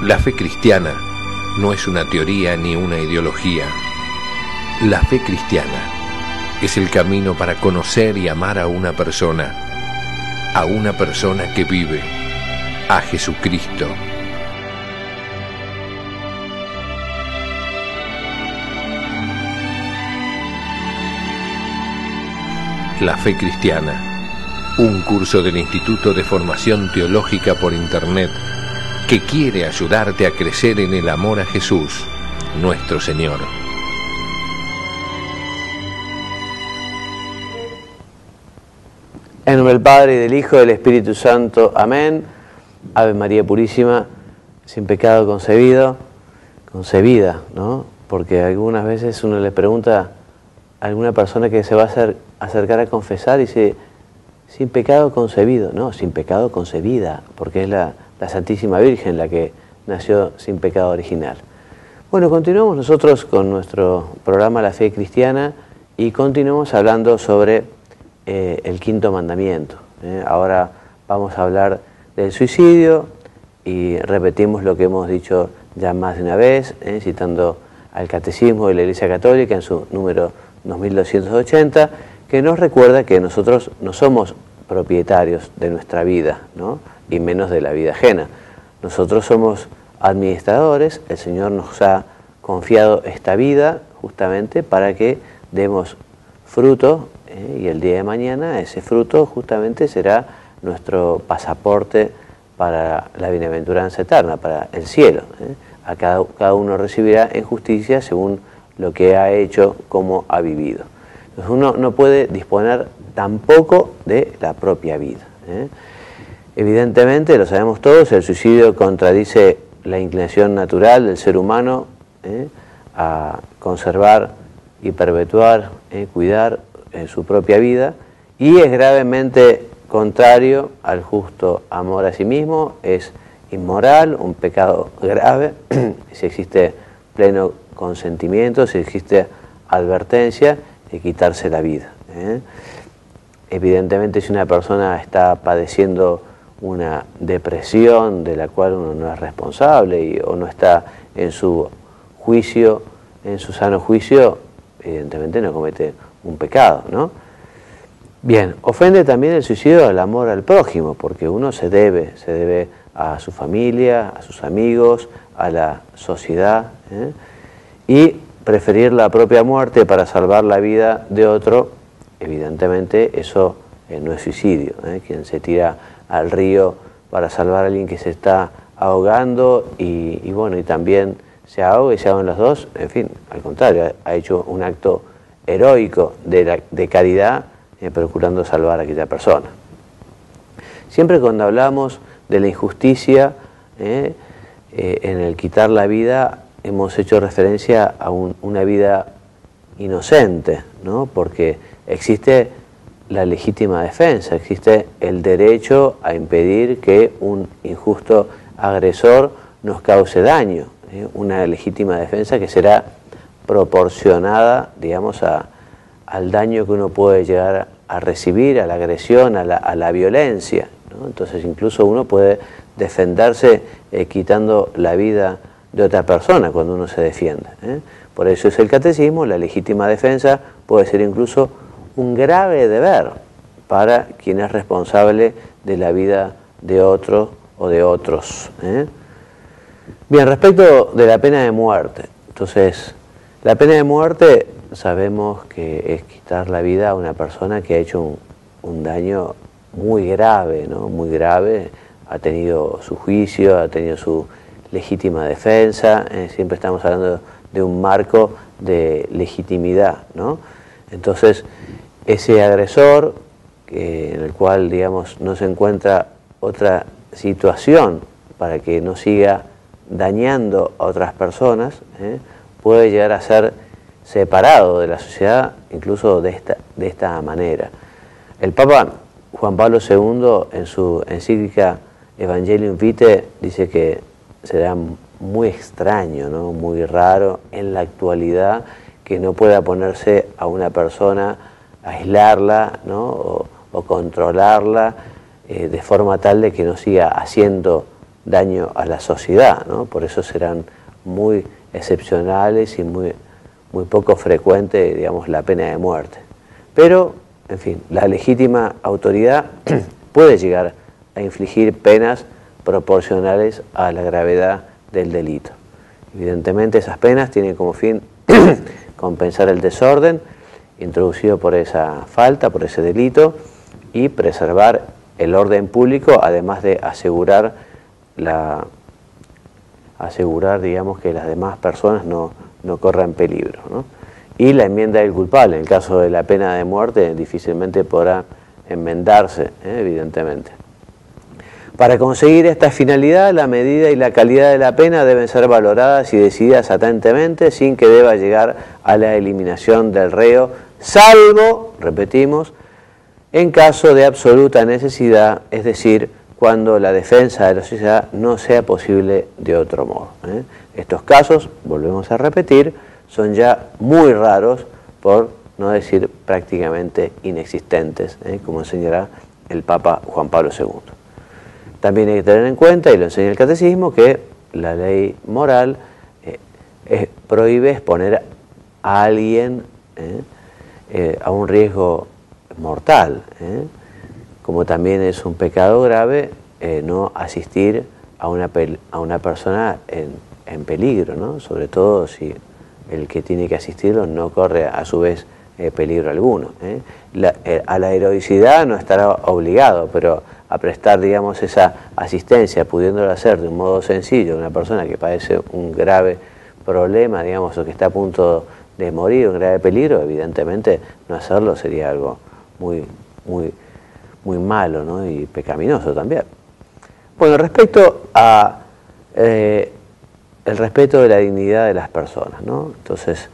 La fe cristiana no es una teoría ni una ideología. La fe cristiana es el camino para conocer y amar a una persona que vive, a Jesucristo. La fe cristiana, un curso del Instituto de Formación Teológica por Internet que quiere ayudarte a crecer en el amor a Jesús, nuestro Señor. En nombre del Padre, y del Hijo, y del Espíritu Santo. Amén. Ave María Purísima, sin pecado concebida, ¿no? Porque algunas veces uno le pregunta a alguna persona que se va a acercar a confesar y dice, sin pecado concebido. No, sin pecado concebida, porque es la Santísima Virgen la que nació sin pecado original. Bueno, continuamos nosotros con nuestro programa La Fe Cristiana y continuamos hablando sobre el quinto mandamiento. Ahora vamos a hablar del suicidio y repetimos lo que hemos dicho ya más de una vez, citando al Catecismo de la Iglesia Católica en su número 2280, que nos recuerda que nosotros no somos propietarios de nuestra vida, ¿no? Y menos de la vida ajena. Nosotros somos administradores, el Señor nos ha confiado esta vida justamente para que demos fruto, y el día de mañana ese fruto justamente será nuestro pasaporte para la bienaventuranza eterna, para el cielo. A cada uno recibirá en justicia según lo que ha hecho, cómo ha vivido. Entonces uno no puede disponer tampoco de la propia vida. Evidentemente, lo sabemos todos, el suicidio contradice la inclinación natural del ser humano a conservar y perpetuar, cuidar su propia vida, y es gravemente contrario al justo amor a sí mismo, es inmoral, un pecado grave, si existe pleno consentimiento, si existe advertencia de quitarse la vida. Evidentemente, si una persona está padeciendo una depresión de la cual uno no es responsable o no está en su juicio, en su sano juicio, evidentemente no comete un pecado, ¿no? Bien, ofende también el suicidio al amor al prójimo, porque uno se debe a su familia, a sus amigos, a la sociedad, y preferir la propia muerte para salvar la vida de otro, evidentemente eso no es suicidio. Quien se tira al río para salvar a alguien que se está ahogando y también se ahoga y se ahogan los dos, en fin, al contrario, ha hecho un acto heroico de caridad, procurando salvar a aquella persona. Siempre cuando hablamos de la injusticia, en el quitar la vida, hemos hecho referencia a una vida inocente, ¿no? Porque existe la legítima defensa, existe el derecho a impedir que un injusto agresor nos cause daño, una legítima defensa que será proporcionada, digamos, al daño que uno puede llegar a recibir, a la agresión, a la violencia, ¿no? Entonces incluso uno puede defenderse quitando la vida de otra persona cuando uno se defiende. Por eso es el catecismo, la legítima defensa puede ser incluso un grave deber para quien es responsable de la vida de otro o de otros. Bien, respecto de la pena de muerte, entonces, la pena de muerte sabemos que es quitar la vida a una persona que ha hecho un daño muy grave, ¿no? Muy grave, ha tenido su juicio, ha tenido su legítima defensa, siempre estamos hablando de un marco de legitimidad, ¿no? Entonces, ese agresor, en el cual, digamos, no se encuentra otra situación para que no siga dañando a otras personas, puede llegar a ser separado de la sociedad, incluso de esta manera. El Papa Juan Pablo II, en su encíclica Evangelium Vitae, dice que será muy extraño, ¿no? Muy raro en la actualidad que no pueda ponerse a una persona, aislarla, ¿no? o controlarla de forma tal de que no siga haciendo daño a la sociedad, ¿no? Por eso serán muy excepcionales y muy poco frecuente, digamos, la pena de muerte. Pero, en fin, la legítima autoridad puede llegar a infligir penas proporcionales a la gravedad del delito. Evidentemente, esas penas tienen como fin compensar el desorden introducido por esa falta, por ese delito, y preservar el orden público, además de asegurar, digamos, que las demás personas no corran peligro, ¿no? Y la enmienda del culpable, en el caso de la pena de muerte, difícilmente podrá enmendarse, evidentemente. Para conseguir esta finalidad, la medida y la calidad de la pena deben ser valoradas y decididas atentamente, sin que deba llegar a la eliminación del reo, salvo, repetimos, en caso de absoluta necesidad, es decir, cuando la defensa de la sociedad no sea posible de otro modo. Estos casos, volvemos a repetir, son ya muy raros, por no decir prácticamente inexistentes, como enseñará el Papa Juan Pablo II. También hay que tener en cuenta, y lo enseña el Catecismo, que la ley moral prohíbe exponer a alguien a un riesgo mortal, como también es un pecado grave no asistir a una persona en peligro, ¿no? Sobre todo si el que tiene que asistirlo no corre a su vez peligro alguno. A la heroicidad no estará obligado, pero a prestar, digamos, esa asistencia, pudiéndolo hacer de un modo sencillo a una persona que padece un grave problema, digamos, o que está a punto de morir, un grave peligro, evidentemente no hacerlo sería algo muy malo, ¿no? Y pecaminoso también. Bueno, respecto a el respeto de la dignidad de las personas, ¿no? Entonces,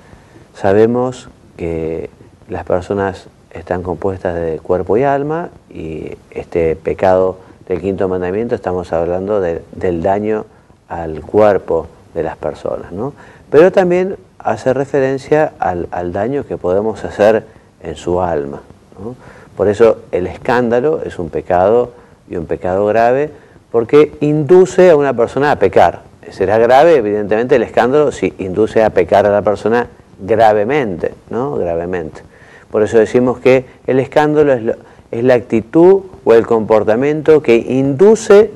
sabemos que las personas están compuestas de cuerpo y alma, y este pecado del quinto mandamiento estamos hablando del daño al cuerpo de las personas, ¿no? Pero también hace referencia al daño que podemos hacer en su alma, ¿no? Por eso el escándalo es un pecado, y un pecado grave, porque induce a una persona a pecar. Será grave, evidentemente, el escándalo si induce a pecar a la persona gravemente, ¿no? Gravemente. Por eso decimos que el escándalo es la actitud o el comportamiento que induce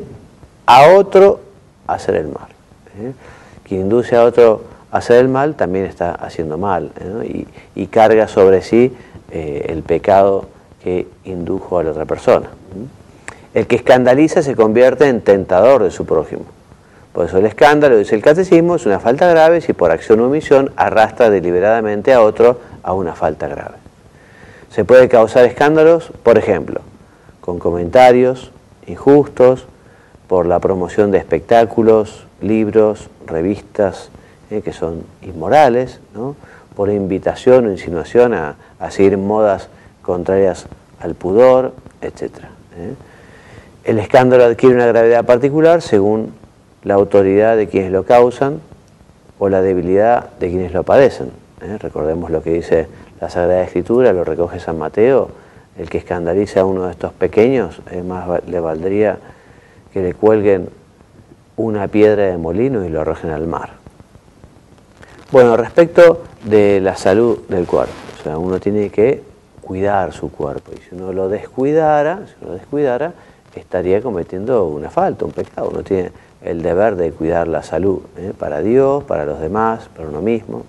a otro a hacer el mal. Quien induce a otro a hacer el mal también está haciendo mal, ¿no? Y carga sobre sí el pecado que indujo a la otra persona. El que escandaliza se convierte en tentador de su prójimo. Por eso el escándalo, dice el Catecismo, es una falta grave si por acción o omisión arrastra deliberadamente a otro a una falta grave. Se puede causar escándalos, por ejemplo, con comentarios injustos, por la promoción de espectáculos, libros, revistas que son inmorales, ¿no? Por invitación o insinuación a seguir modas contrarias al pudor, etc. El escándalo adquiere una gravedad particular según la autoridad de quienes lo causan o la debilidad de quienes lo padecen. Recordemos lo que dice la Sagrada Escritura, lo recoge San Mateo: el que escandaliza a uno de estos pequeños, más le valdría que le cuelguen una piedra de molino y lo arrojen al mar. Bueno, respecto de la salud del cuerpo, o sea, uno tiene que cuidar su cuerpo, y si uno lo descuidara, estaría cometiendo una falta, un pecado. Uno tiene el deber de cuidar la salud, para Dios, para los demás, para uno mismo.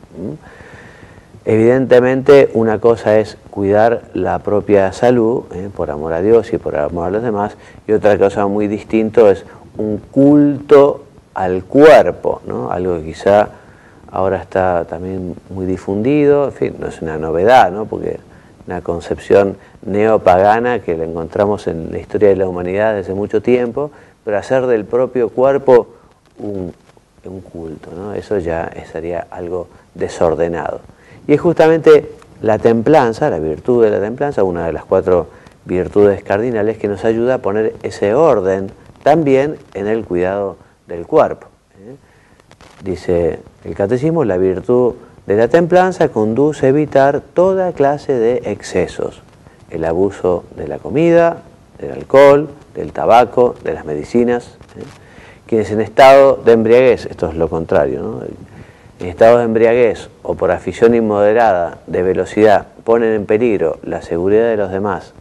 Evidentemente, una cosa es cuidar la propia salud, por amor a Dios y por amor a los demás, y otra cosa muy distinto es un culto al cuerpo, ¿no? Algo que quizá ahora está también muy difundido, en fin, no es una novedad, ¿no? Porque una concepción neopagana que la encontramos en la historia de la humanidad desde mucho tiempo, pero hacer del propio cuerpo un culto, ¿no? Eso ya sería algo desordenado. Y es justamente la templanza, la virtud de la templanza, una de las 4 virtudes cardinales, que nos ayuda a poner ese orden también en el cuidado del cuerpo. Dice el Catecismo: la virtud de la templanza conduce a evitar toda clase de excesos, el abuso de la comida, del alcohol, del tabaco, de las medicinas, quienes en estado de embriaguez, esto es lo contrario, ¿no? En estado de embriaguez o por afición inmoderada de velocidad ponen en peligro la seguridad de los demás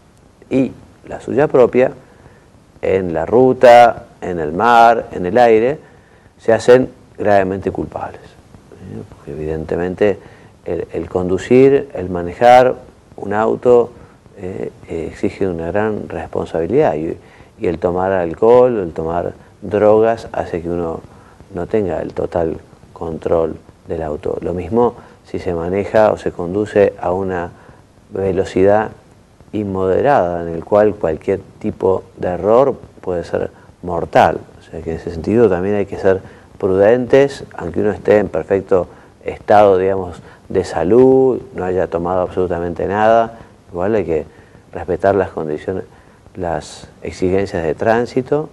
y la suya propia, en la ruta, en el mar, en el aire, se hacen gravemente culpables. Porque evidentemente el conducir, el manejar un auto exige una gran responsabilidad y el tomar alcohol, el tomar drogas hace que uno no tenga el total control del auto. Lo mismo si se maneja o se conduce a una velocidad inmoderada, en el cual cualquier tipo de error puede ser mortal. O sea que en ese sentido también hay que ser prudentes, aunque uno esté en perfecto estado, digamos, de salud, no haya tomado absolutamente nada, igual hay que respetar las condiciones, las exigencias de tránsito.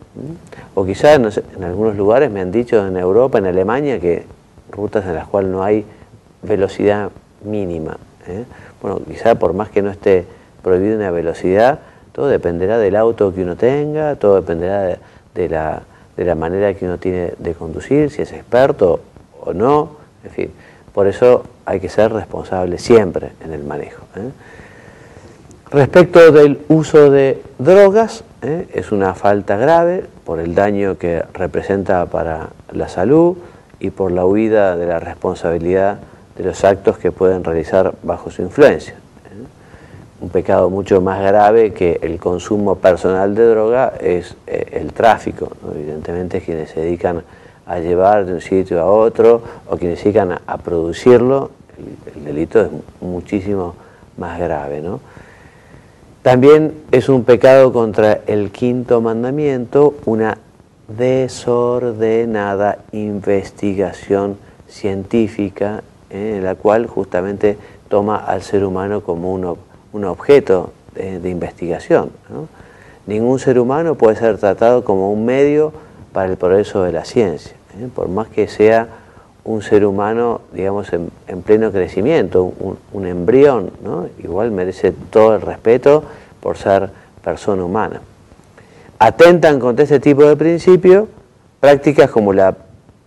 O quizás, no sé, en algunos lugares me han dicho en Europa, en Alemania, que rutas en las cuales no hay velocidad mínima. Bueno, quizás por más que no esté prohibida una velocidad, todo dependerá del auto que uno tenga, todo dependerá de la manera que uno tiene de conducir, si es experto o no, en fin. Por eso hay que ser responsable siempre en el manejo. Respecto del uso de drogas, es una falta grave por el daño que representa para la salud y por la huida de la responsabilidad de los actos que pueden realizar bajo su influencia. Un pecado mucho más grave que el consumo personal de droga es el tráfico, ¿no? Evidentemente quienes se dedican a llevar de un sitio a otro o quienes se dedican a producirlo, el delito es muchísimo más grave, ¿no? También es un pecado contra el quinto mandamiento, una desordenada investigación científica, en la cual justamente toma al ser humano como un objeto de investigación, ¿no? Ningún ser humano puede ser tratado como un medio para el progreso de la ciencia, por más que sea un ser humano, digamos, en pleno crecimiento, un embrión, ¿no? Igual merece todo el respeto por ser persona humana. Atentan contra este tipo de principios prácticas como la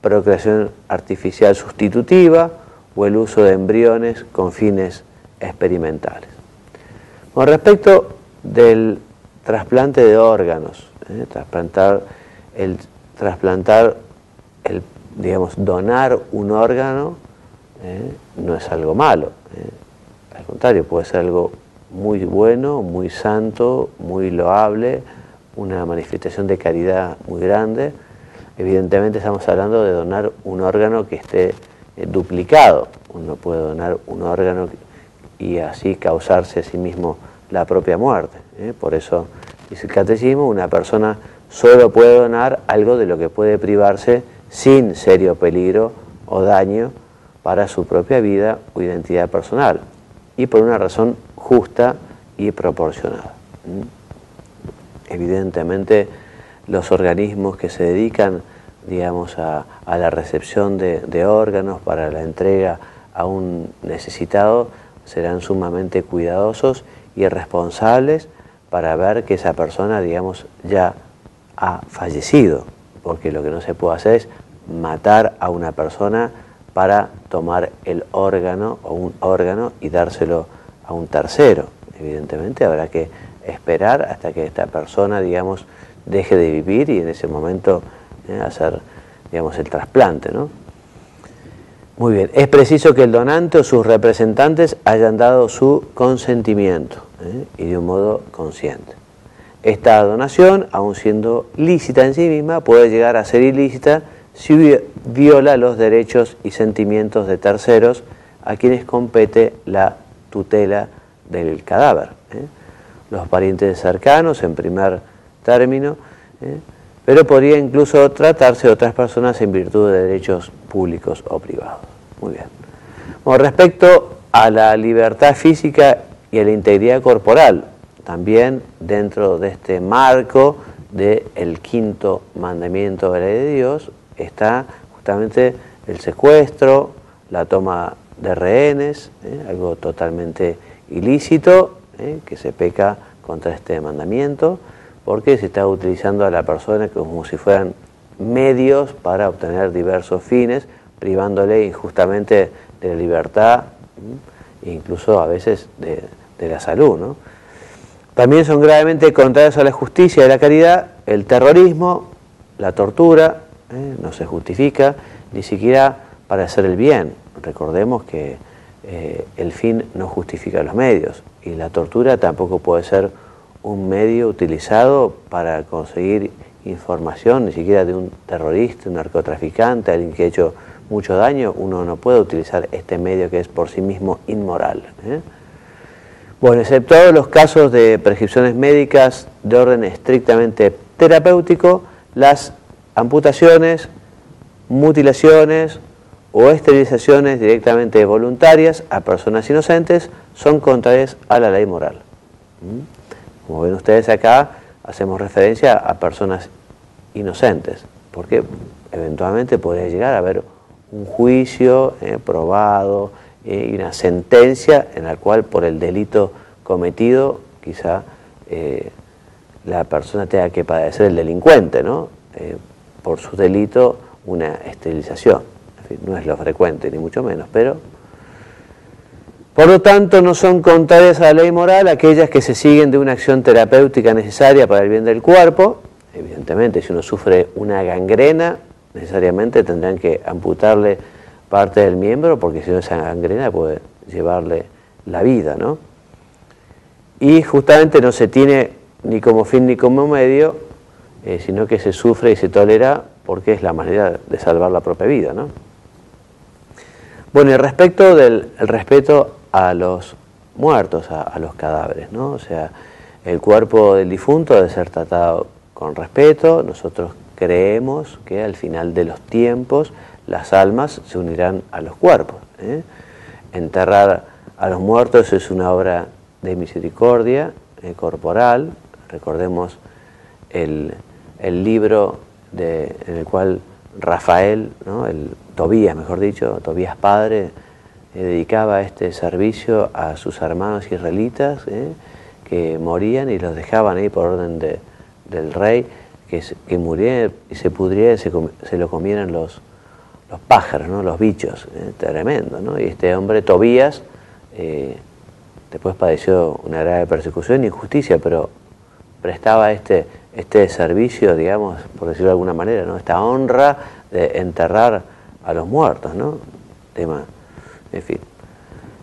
procreación artificial sustitutiva o el uso de embriones con fines experimentales. Con respecto del trasplante de órganos, digamos, donar un órgano no es algo malo, al contrario, puede ser algo muy bueno, muy santo, muy loable, una manifestación de caridad muy grande. Evidentemente estamos hablando de donar un órgano que esté duplicado. Uno puede donar un órgano y así causarse a sí mismo la propia muerte. Por eso dice el catecismo, una persona solo puede donar algo de lo que puede privarse sin serio peligro o daño para su propia vida o identidad personal y por una razón justa y proporcionada. Evidentemente los organismos que se dedican, digamos, a la recepción de órganos para la entrega a un necesitado serán sumamente cuidadosos y responsables para ver que esa persona, digamos, ya ha fallecido, porque lo que no se puede hacer es matar a una persona para tomar el órgano o un órgano y dárselo a un tercero. Evidentemente habrá que esperar hasta que esta persona, digamos, deje de vivir y en ese momento hacer, digamos, el trasplante, ¿no? Muy bien, es preciso que el donante o sus representantes hayan dado su consentimiento y de un modo consciente. Esta donación, aun siendo lícita en sí misma, puede llegar a ser ilícita si viola los derechos y sentimientos de terceros a quienes compete la tutela del cadáver. Los parientes cercanos en primer término, pero podría incluso tratarse de otras personas en virtud de derechos públicos o privados. Muy bien. Bueno, respecto a la libertad física y a la integridad corporal, también dentro de este marco del quinto mandamiento de la ley de Dios está justamente el secuestro, la toma de rehenes, algo totalmente ilícito, que se peca contra este mandamiento, porque se está utilizando a la persona como si fueran medios para obtener diversos fines, privándole injustamente de la libertad, incluso a veces de la salud, ¿no? También son gravemente contrarios a la justicia y a la caridad el terrorismo, la tortura, no se justifica, ni siquiera para hacer el bien. Recordemos que el fin no justifica los medios, y la tortura tampoco puede ser un medio utilizado para conseguir información, ni siquiera de un terrorista, un narcotraficante, alguien que ha hecho mucho daño. Uno no puede utilizar este medio que es por sí mismo inmoral. Bueno, exceptuados los casos de prescripciones médicas de orden estrictamente terapéutico, las amputaciones, mutilaciones o esterilizaciones directamente voluntarias a personas inocentes son contrarias a la ley moral. Como ven ustedes acá, hacemos referencia a personas inocentes, porque eventualmente podría llegar a haber un juicio probado y una sentencia en la cual por el delito cometido quizá la persona tenga que padecer, el delincuente, ¿no? Por su delito una esterilización. En fin, no es lo frecuente ni mucho menos, pero por lo tanto no son contrarias a la ley moral aquellas que se siguen de una acción terapéutica necesaria para el bien del cuerpo. Evidentemente, si uno sufre una gangrena, necesariamente tendrán que amputarle parte del miembro, porque si no, esa gangrena puede llevarle la vida, ¿no? Y justamente no se tiene ni como fin ni como medio, sino que se sufre y se tolera porque es la manera de salvar la propia vida, ¿no? Bueno, y respecto del respeto a los muertos, a los cadáveres, ¿no? O sea, el cuerpo del difunto debe ser tratado con respeto. Nosotros creemos que al final de los tiempos las almas se unirán a los cuerpos. Enterrar a los muertos es una obra de misericordia corporal. Recordemos el libro en el cual Rafael, ¿no? Tobías, mejor dicho, Tobías padre, dedicaba este servicio a sus hermanos israelitas que morían y los dejaban ahí por orden del rey, que muriera y se pudriera y se lo comieran los pájaros, ¿no? Los bichos. Tremendo, ¿no? Y este hombre, Tobías, después padeció una grave persecución e injusticia, pero prestaba este servicio, digamos, por decirlo de alguna manera, ¿no? Esta honra de enterrar a los muertos, ¿no? Tema, en fin.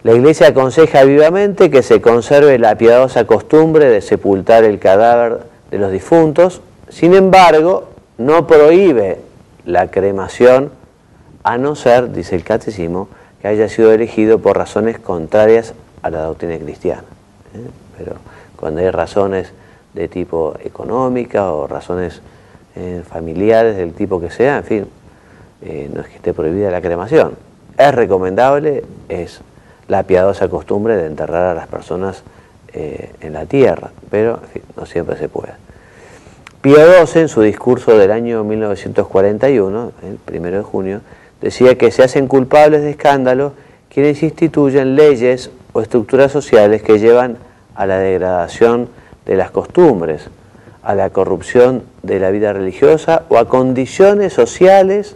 La Iglesia aconseja vivamente que se conserve la piadosa costumbre de sepultar el cadáver de los difuntos. Sin embargo, no prohíbe la cremación, a no ser, dice el Catecismo, que haya sido elegido por razones contrarias a la doctrina cristiana. Pero cuando hay razones de tipo económica o razones familiares del tipo que sea, en fin, no es que esté prohibida la cremación. Es recomendable, es la piadosa costumbre de enterrar a las personas en la tierra, pero en fin, no siempre se puede. Pío XII, en su discurso del año 1941, el 1 de junio, decía que se hacen culpables de escándalo quienes instituyen leyes o estructuras sociales que llevan a la degradación de las costumbres, a la corrupción de la vida religiosa o a condiciones sociales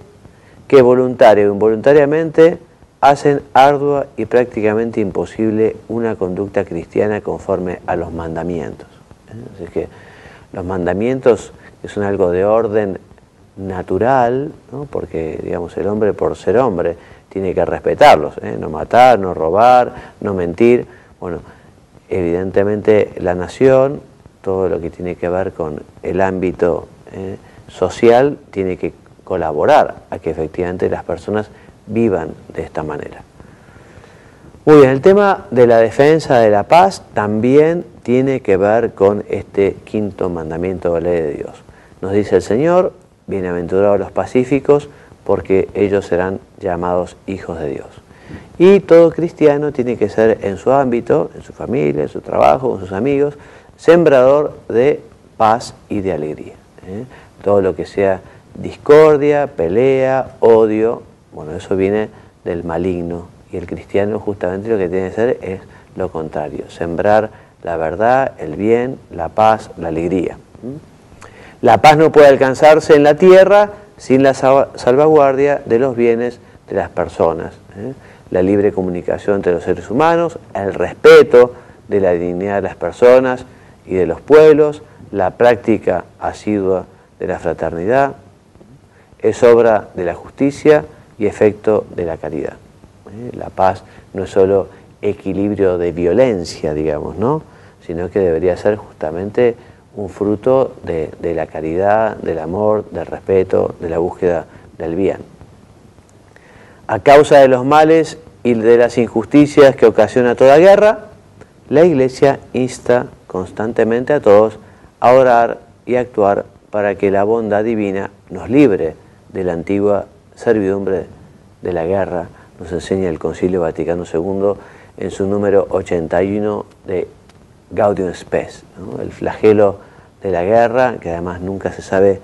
que voluntaria o involuntariamente hacen ardua y prácticamente imposible una conducta cristiana conforme a los mandamientos. Así que los mandamientos, que son algo de orden natural, ¿no? Porque digamos el hombre por ser hombre tiene que respetarlos, no matar, no robar, no mentir. Bueno, evidentemente la nación, todo lo que tiene que ver con el ámbito social, tiene que colaborar a que efectivamente las personas vivan de esta manera. Muy bien, el tema de la defensa de la paz también tiene que ver con este quinto mandamiento de la ley de Dios. Nos dice el Señor: bienaventurados los pacíficos, porque ellos serán llamados hijos de Dios. Y todo cristiano tiene que ser en su ámbito, en su familia, en su trabajo, con sus amigos, sembrador de paz y de alegría. Todo lo que sea discordia, pelea, odio, bueno, eso viene del maligno, y el cristiano justamente lo que tiene que hacer es lo contrario, sembrar la verdad, el bien, la paz, la alegría. La paz no puede alcanzarse en la tierra sin la salvaguardia de los bienes de las personas, la libre comunicación entre los seres humanos, el respeto de la dignidad de las personas y de los pueblos, la práctica asidua de la fraternidad, es obra de la justicia y efecto de la caridad. La paz no es solo equilibrio de violencia, digamos, ¿no?, sino que debería ser justamente un fruto de la caridad, del amor, del respeto, de la búsqueda del bien. A causa de los males y de las injusticias que ocasiona toda guerra, la Iglesia insta constantemente a todos a orar y actuar para que la bondad divina nos libre de la antigua servidumbre de la guerra, nos enseña el Concilio Vaticano II en su número 81 de Gaudium Spes, ¿no?, el flagelo de la guerra, que además nunca se sabe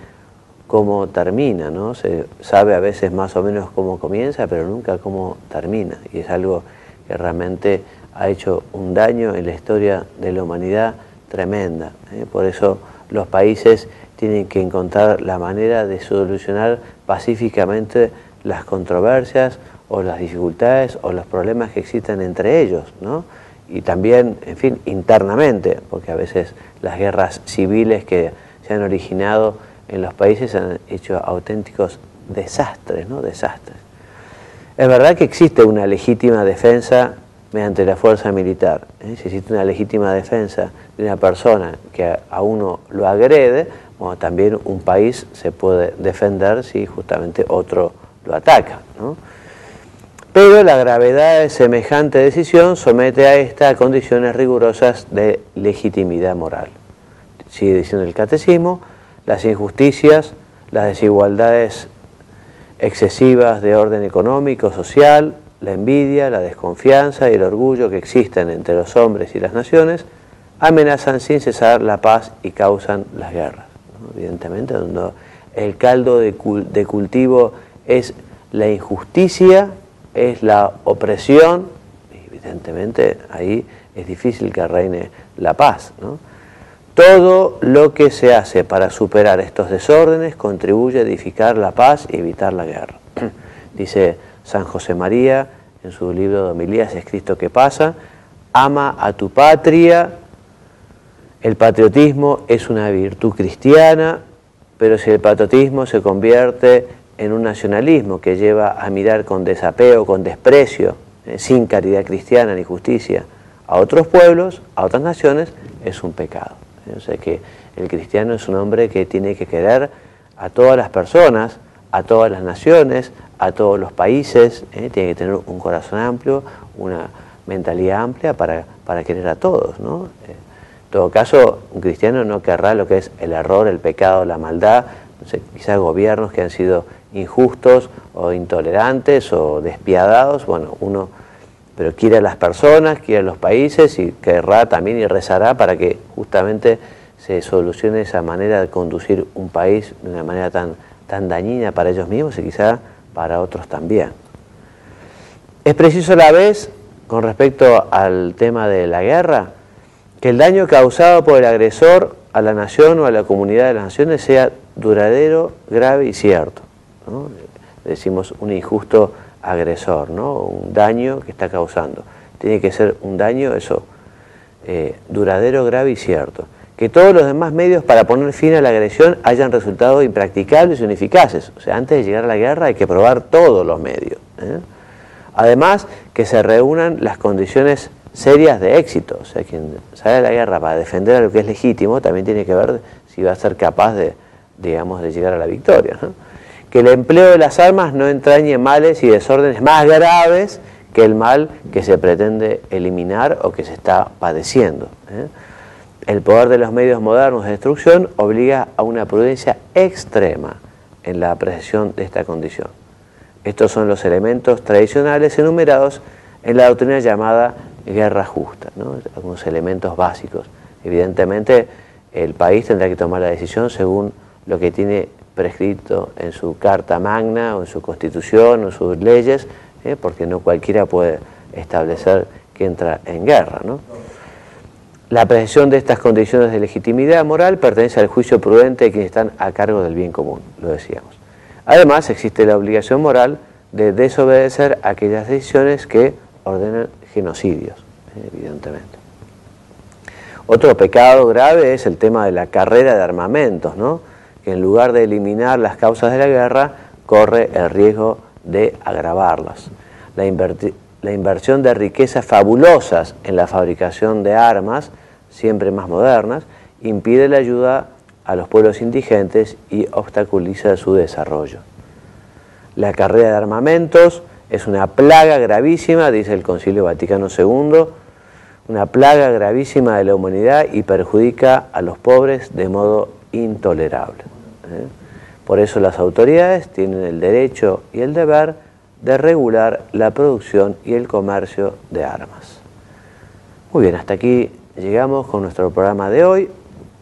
cómo termina, ¿no? Se sabe a veces más o menos cómo comienza, pero nunca cómo termina, y es algo que realmente ha hecho un daño en la historia de la humanidad tremenda. Por eso los países tienen que encontrar la manera de solucionar pacíficamente las controversias o las dificultades o los problemas que existen entre ellos, ¿no? Y también, en fin, internamente, porque a veces las guerras civiles que se han originado en los países han hecho auténticos desastres, ¿no? Desastres. Es verdad que existe una legítima defensa mediante la fuerza militar. Si existe una legítima defensa de una persona que a uno lo agrede, bueno, también un país se puede defender si justamente otro lo ataca, ¿no? Pero la gravedad de semejante decisión somete a esta a condiciones rigurosas de legitimidad moral. Sigue diciendo el Catecismo: las injusticias, las desigualdades excesivas de orden económico, social, la envidia, la desconfianza y el orgullo que existen entre los hombres y las naciones amenazan sin cesar la paz y causan las guerras, ¿no? Evidentemente, donde el caldo de cultivo es la injusticia, es la opresión, evidentemente ahí es difícil que reine la paz, ¿no? Todo lo que se hace para superar estos desórdenes contribuye a edificar la paz y evitar la guerra. Dice San José María en su libro de homilías, Es Cristo que pasa: ama a tu patria. El patriotismo es una virtud cristiana, pero si el patriotismo se convierte en un nacionalismo que lleva a mirar con desapego, con desprecio, sin caridad cristiana ni justicia, a otros pueblos, a otras naciones, es un pecado. O sea que el cristiano es un hombre que tiene que querer a todas las personas, a todas las naciones, a todos los países, tiene que tener un corazón amplio, una mentalidad amplia para querer a todos, ¿no? En todo caso, un cristiano no querrá lo que es el error, el pecado, la maldad, no sé, quizás gobiernos que han sido injustos o intolerantes o despiadados, bueno, uno pero quiere a las personas, quiere a los países y querrá también y rezará para que justamente se solucione esa manera de conducir un país de una manera tan dañina para ellos mismos y quizá para otros también. Es preciso a la vez, con respecto al tema de la guerra, que el daño causado por el agresor a la nación o a la comunidad de las naciones sea duradero, grave y cierto, ¿no? Decimos un injusto agresor, ¿no? Un daño que está causando. Tiene que ser un daño, eso, duradero, grave y cierto. Que todos los demás medios para poner fin a la agresión hayan resultado impracticables o ineficaces. O sea, antes de llegar a la guerra hay que probar todos los medios, ¿eh? Además, que se reúnan las condiciones serias de éxito. O sea, quien sale a la guerra para defender a lo que es legítimo también tiene que ver si va a ser capaz de, digamos, de llegar a la victoria, ¿no? Que el empleo de las armas no entrañe males y desórdenes más graves que el mal que se pretende eliminar o que se está padeciendo, ¿eh? El poder de los medios modernos de destrucción obliga a una prudencia extrema en la apreciación de esta condición. Estos son los elementos tradicionales enumerados en la doctrina llamada guerra justa, ¿no? Algunos elementos básicos. Evidentemente, el país tendrá que tomar la decisión según lo que tiene prescrito en su Carta Magna o en su Constitución o en sus leyes, porque no cualquiera puede establecer que entra en guerra, ¿no? La apreciación de estas condiciones de legitimidad moral pertenece al juicio prudente de quienes están a cargo del bien común, lo decíamos. Además, existe la obligación moral de desobedecer aquellas decisiones que ordenan genocidios, evidentemente. Otro pecado grave es el tema de la carrera de armamentos, ¿no? Que en lugar de eliminar las causas de la guerra, corre el riesgo de agravarlas. La inversión de riquezas fabulosas en la fabricación de armas, siempre más modernas, impide la ayuda a los pueblos indigentes y obstaculiza su desarrollo. La carrera de armamentos es una plaga gravísima, dice el Concilio Vaticano II, una plaga gravísima de la humanidad y perjudica a los pobres de modo intolerable. Por eso las autoridades tienen el derecho y el deber de regular la producción y el comercio de armas. Muy bien, hasta aquí llegamos con nuestro programa de hoy.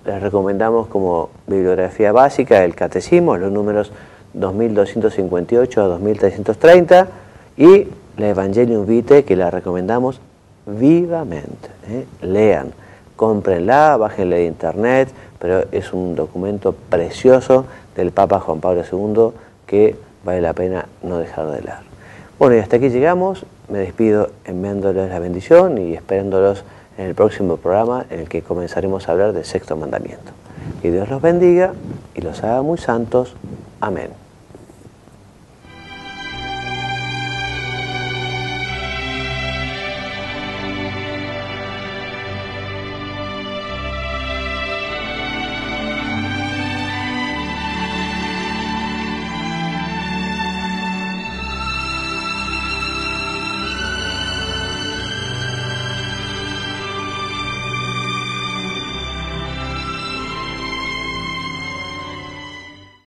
Les recomendamos como bibliografía básica el Catecismo, los números 2258 a 2330 y la Evangelium Vitae, que la recomendamos vivamente. Lean, cómprenla, bájenla de internet, pero es un documento precioso del Papa Juan Pablo II que vale la pena no dejar de leer. Bueno, y hasta aquí llegamos. Me despido enviándoles la bendición y esperándolos en el próximo programa en el que comenzaremos a hablar del sexto mandamiento. Que Dios los bendiga y los haga muy santos. Amén.